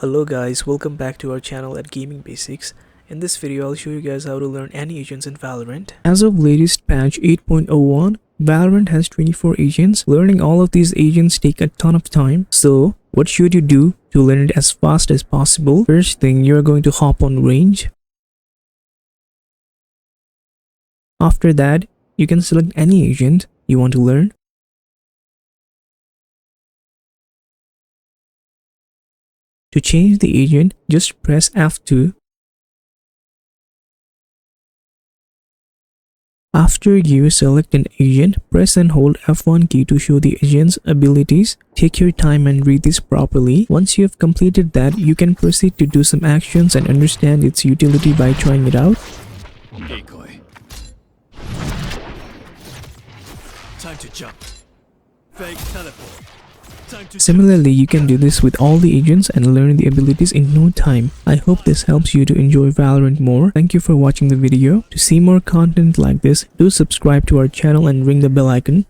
Hello guys, welcome back to our channel at Gaming Basics. In this video, I'll show you guys how to learn any agents in Valorant. As of latest patch 8.01, Valorant has 24 agents. Learning all of these agents take a ton of time. So, what should you do to learn it as fast as possible? First thing, you're going to hop on range. After that, you can select any agent you want to learn. To change the agent, just press F2. After you select an agent, press and hold F1 key to show the agent's abilities. Take your time and read this properly. Once you have completed that, you can proceed to do some actions and understand its utility by trying it out. Decoy. Time to jump. Fake teleport. Time to Similarly, you can do this with all the agents and learn the abilities in no time. I hope this helps you to enjoy Valorant more. Thank you for watching the video. To see more content like this, do subscribe to our channel and ring the bell icon.